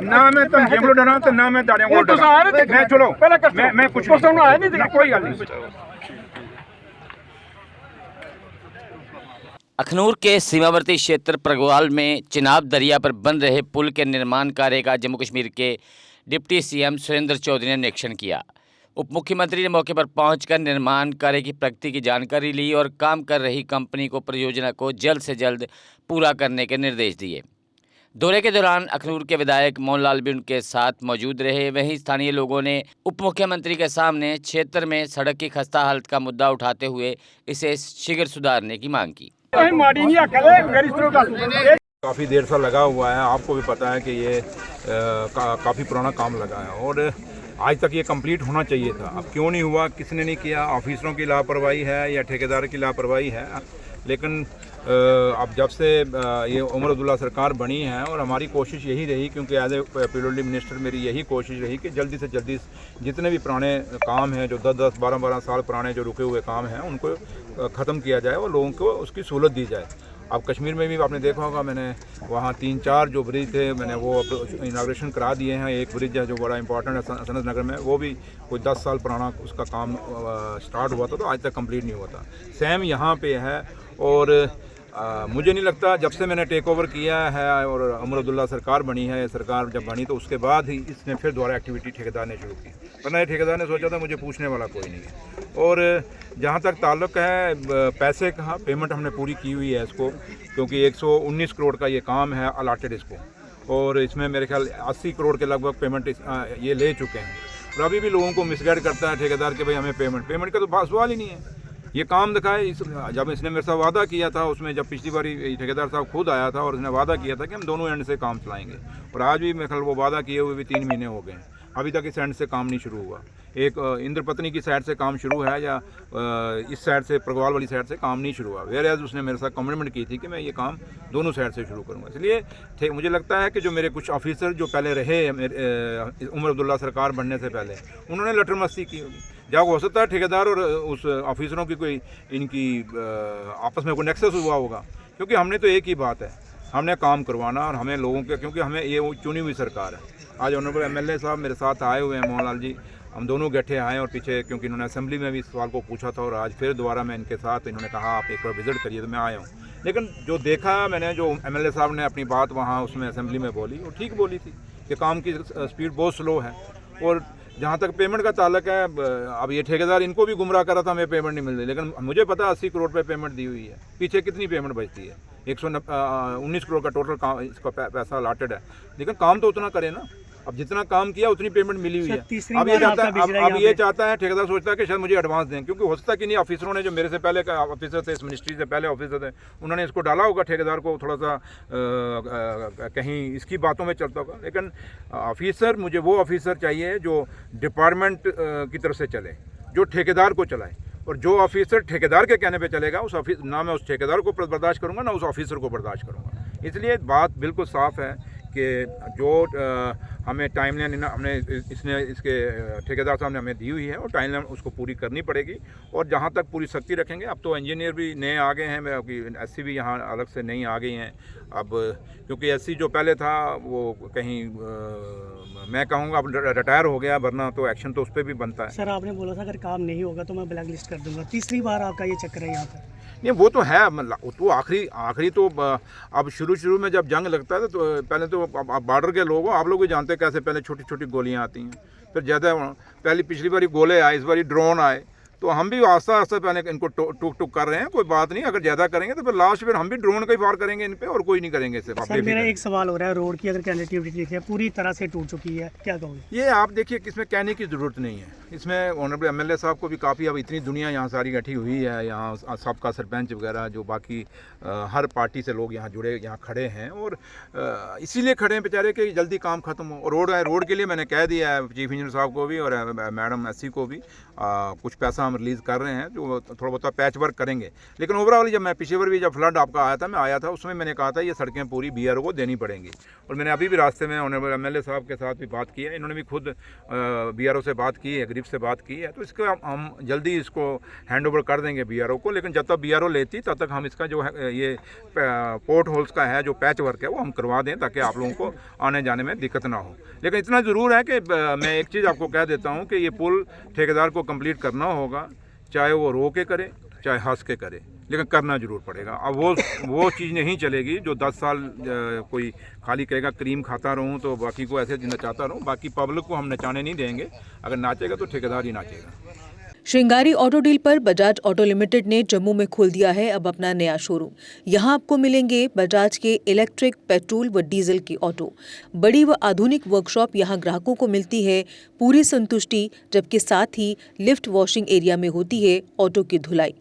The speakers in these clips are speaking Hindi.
ना मैं धमकियां को डरा तो ना मैं ताड़ियां को डरा। मैं चलो मैं कुछ नहीं कोई गल नहीं। अखनूर के सीमावर्ती क्षेत्र प्रगवाल में चिनाब दरिया पर बन रहे पुल के निर्माण कार्य का जम्मू कश्मीर के डिप्टी सीएम सुरेंद्र चौधरी ने निरीक्षण किया। उप मुख्यमंत्री ने मौके पर पहुंचकर निर्माण कार्य की प्रगति की जानकारी ली और काम कर रही कंपनी को परियोजना को जल्द से जल्द पूरा करने के निर्देश दिए। दौरे के दौरान अखनूर के विधायक मोहनलाल भी उनके साथ मौजूद रहे। वहीं स्थानीय लोगों ने उप मुख्यमंत्री के सामने क्षेत्र में सड़क की खस्ता हालत का मुद्दा उठाते हुए इसे शीघ्र सुधारने की मांग की। काफ़ी देर से लगा हुआ है, आपको भी पता है कि ये काफ़ी पुराना काम लगा है और आज तक ये कंप्लीट होना चाहिए था। अब क्यों नहीं हुआ, किसने नहीं किया, ऑफिसरों की लापरवाही है या ठेकेदार की लापरवाही है। लेकिन अब जब से ये उमर अब्दुल्ला सरकार बनी है और हमारी कोशिश यही रही, क्योंकि एज ए पीडब्ल्यूडी मिनिस्टर मेरी यही कोशिश रही कि जल्दी से जल्दी जितने भी पुराने काम हैं, जो 10-10, 12-12 साल पुराने जो रुके हुए काम हैं, उनको ख़त्म किया जाए और लोगों को उसकी सहूलत दी जाए। अब कश्मीर में भी आपने देखा होगा, मैंने वहाँ 3-4 जो ब्रिज थे मैंने वो इनाग्रेशन करा दिए हैं। एक ब्रिज है जो बड़ा इंपॉर्टेंट है सनत नगर में, वो भी कोई 10 साल पुराना उसका काम स्टार्ट हुआ था तो आज तक कंप्लीट नहीं हुआ था। सेम यहाँ पे है और मुझे नहीं लगता जब से मैंने टेक ओवर किया है और उमर अब्दुल्ला सरकार बनी है, सरकार जब बनी तो उसके बाद ही इसने फिर दोबारा एक्टिविटी ठेकेदार ने शुरू की, वरना ठेकेदार ने सोचा था मुझे पूछने वाला कोई नहीं है। और जहाँ तक ताल्लुक़ है पैसे का, पेमेंट हमने पूरी की हुई है इसको, क्योंकि 119 करोड़ का ये काम है अलाटेड इसको, और इसमें मेरे ख्याल 80 करोड़ के लगभग पेमेंट ये ले चुके हैं। और अभी भी लोगों को मिसगाइड करता है ठेकेदार के भाई हमें पेमेंट का तो सवाल ही नहीं है। ये काम दिखाए जब इसने मेरे साथ वादा किया था, उसमें जब पिछली बार ठेकेदार साहब खुद आया था और उसने वादा किया था कि हम दोनों एंड से काम चलाएंगे, और आज भी मेरे ख्याल वो वादा किए हुए भी 3 महीने हो गए हैं, अभी तक इस एंड से काम नहीं शुरू हुआ। एक इंद्रपत्नी की साइड से काम शुरू है या इस साइड से प्रगवाल वाली साइड से काम नहीं शुरू हुआ। वेयर एज उसने मेरे साथ कमिटमेंट की थी कि मैं ये काम दोनों साइड से शुरू करूँगा। इसलिए मुझे लगता है कि जो मेरे कुछ ऑफिसर जो पहले रहे उमर अब्दुल्ला सरकार बनने से पहले, उन्होंने लटर मस्ती की होगी। जब हो सकता है ठेकेदार और उस ऑफिसरों की कोई इनकी आपस में कोई नेक्सस हुआ होगा, क्योंकि हमने तो एक ही बात है, हमने काम करवाना और हमें लोगों के, क्योंकि हमें ये चुनी हुई सरकार है। आज ऑनरेबल एमएलए साहब मेरे साथ आए हुए हैं, मोहनलाल जी, हम दोनों गठे आए और पीछे क्योंकि इन्होंने असेंबली में भी इस सवाल को पूछा था और आज फिर दोबारा मैं इनके साथ, इन्होंने कहा आप एक बार विजिट करिए, तो मैं आया हूँ। लेकिन जो देखा मैंने, जो एमएलए साहब ने अपनी बात वहाँ उसमें असेंबली में बोली, वो ठीक बोली थी कि काम की स्पीड बहुत स्लो है। और जहाँ तक पेमेंट का ताल्लुक है, अब ये ठेकेदार इनको भी गुमराह कर रहा था हमें पेमेंट नहीं मिल रही, लेकिन मुझे पता 80 करोड़ पे पेमेंट दी हुई है, पीछे कितनी पेमेंट बचती है। 119 करोड़ का टोटल काम इसका पैसा अलाटेड है, लेकिन काम तो उतना करे ना। अब जितना काम किया उतनी पेमेंट मिली हुई है। अब ये चाहता है ठेकेदार सोचता है कि शायद मुझे एडवांस दें, क्योंकि हो सकता है कि नहीं ऑफिसरों ने जो मेरे से पहले का ऑफिसर थे, इस मिनिस्ट्री से पहले ऑफिसर थे, उन्होंने इसको डाला होगा ठेकेदार को थोड़ा सा कहीं इसकी बातों में चलता होगा। लेकिन ऑफिसर, मुझे वो ऑफिसर चाहिए जो डिपार्टमेंट की तरफ से चले, जो ठेकेदार को चलाए। और जो ऑफिसर ठेकेदार के कहने पे चलेगा, उस ऑफिस ना मैं उस ठेकेदार को बर्दाश्त करूँगा ना उस ऑफिसर को बर्दाश्त करूँगा। इसलिए बात बिल्कुल साफ़ है कि जो हमें टाइमलाइन हमने इसके ठेकेदार साहब ने हमें दी हुई है और टाइमलाइन उसको पूरी करनी पड़ेगी। और जहाँ तक पूरी सख्ती रखेंगे, अब तो इंजीनियर भी नए आ गए हैं, एससी भी यहाँ अलग से नई आ गई हैं। अब क्योंकि एससी जो पहले था वो कहीं मैं कहूँगा अब रिटायर हो गया, वरना तो एक्शन तो उस पर भी बनता है। सर आपने बोला था अगर काम नहीं होगा तो मैं ब्लैक लिस्ट कर दूंगा, तीसरी बार आपका ये चक्कर है यहाँ पर। नहीं, वो तो है, मतलब तो आखिरी तो अब शुरू में जब जंग लगता है तो पहले तो आप बॉर्डर के लोग हो, आप लोग भी जानते हैं कैसे पहले छोटी छोटी गोलियां आती हैं, फिर ज़्यादा, पहले पिछली बारी गोले आए, इस बारी ड्रोन आए, तो हम भी आस्ता आस्ता पहले इनको टुक कर रहे हैं। कोई बात नहीं, अगर ज़्यादा करेंगे तो फिर लास्ट फिर हम भी ड्रोन का ही फायर करेंगे इन पे, और कोई नहीं करेंगे इससे। सर मेरा एक सवाल हो रहा है, रोड की अगर कनेक्टिविटी देखिए पूरी तरह से टूट चुकी है, क्या कहोगे? ये आप देखिए कि इसमें कहने की ज़रूरत नहीं है। इसमें ऑनरेबल एमएलए साहब को भी काफ़ी, अब इतनी दुनिया यहाँ सारी इकट्ठी हुई है, यहाँ सबका सरपंच वगैरह जो बाकी हर पार्टी से लोग यहाँ जुड़े, यहाँ खड़े हैं, और इसीलिए खड़े हैं बेचारे कि जल्दी काम ख़त्म हो। और रोड के लिए मैंने कह दिया है चीफ इंजीनियर साहब को भी और मैडम एससी को भी, कुछ पैसा हम रिलीज़ कर रहे हैं जो थोड़ा बहुत पैच वर्क करेंगे। लेकिन ओवरऑल जब मैं पिछले बार भी जब फ्लड आपका आया था, मैं आया था, उसमें मैंने कहा था ये सड़कें पूरी बीआरओ को देनी पड़ेंगी। और मैंने अभी भी रास्ते में ऑनरेबल एमएलए साहब के साथ भी बात की है, इन्होंने भी खुद बीआरओ से बात की है, प्रादीप से बात की है, तो इसको हम जल्दी इसको हैंड ओवर कर देंगे BRO को। लेकिन जब तक BRO लेती तब तक हम इसका जो है ये पोर्ट होल्स का है जो पैच वर्क है वो हम करवा दें, ताकि आप लोगों को आने जाने में दिक्कत ना हो। लेकिन इतना ज़रूर है कि मैं एक चीज़ आपको कह देता हूँ कि ये पुल ठेकेदार को कंप्लीट करना होगा, चाहे वो रो के करे चाहे हंस के करे, लेकिन करना जरूर पड़ेगा। अब वो चीज़ नहीं चलेगी जो 10 साल कोई खाली कहेगा क्रीम खाता रहूं तो बाकी को ऐसे नचाता रहूं। बाकी पब्लिक को हम नचाने नहीं देंगे, अगर नाचेगा तो ठेकेदार ही नाचेगा। श्रृंगारी ऑटो डील पर बजाज ऑटो लिमिटेड ने जम्मू में खोल दिया है अब अपना नया शोरूम। यहां आपको मिलेंगे बजाज के इलेक्ट्रिक, पेट्रोल व डीजल की ऑटो। बड़ी व आधुनिक वर्कशॉप यहां ग्राहकों को मिलती है पूरी संतुष्टि, जबकि साथ ही लिफ्ट वॉशिंग एरिया में होती है ऑटो की धुलाई।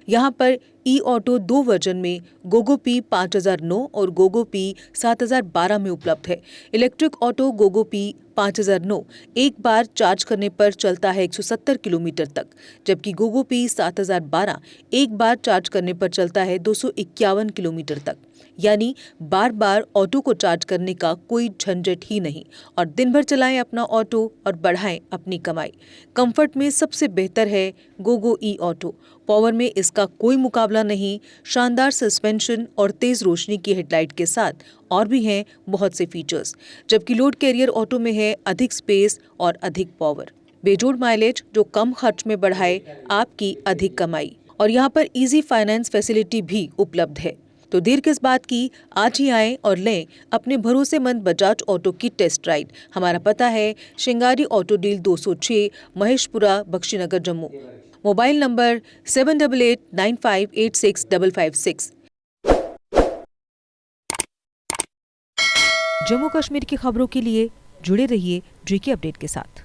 यहां पर ई ऑटो 2 वर्जन में गोगो P 5009 और गोगो P 7012 में उपलब्ध है। इलेक्ट्रिक ऑटो गोगो P 5009 एक बार चार्ज करने पर चलता है 170 किलोमीटर तक, जबकि गोगो P 7012 एक बार चार्ज करने पर चलता है 251 किलोमीटर तक। यानी बार बार ऑटो को चार्ज करने का कोई झंझट ही नहीं और दिन भर चलाएं अपना ऑटो और बढ़ाएं अपनी कमाई। कंफर्ट में सबसे बेहतर है गोगो ई ऑटो। पावर में इसका कोई मुकाबला नहीं। शानदार सस्पेंशन और तेज रोशनी की हेडलाइट के साथ और भी हैं बहुत से फीचर्स, जबकि लोड कैरियर ऑटो में है अधिक स्पेस और अधिक पावर। बेजोड़ माइलेज जो कम खर्च में बढ़ाए आपकी अधिक कमाई। और यहाँ पर इजी फाइनेंस फैसिलिटी भी उपलब्ध है। तो देर किस बात की, आज ही आएं और लें अपने भरोसेमंद बजाज ऑटो की टेस्ट राइड। हमारा पता है Shringari auto deal 206 Maheshpura, Bakshinagar, Jammu. Mobile number 7889586556। Jammu Kashmir की खबरों के लिए जुड़े रहिए GK अपडेट के साथ।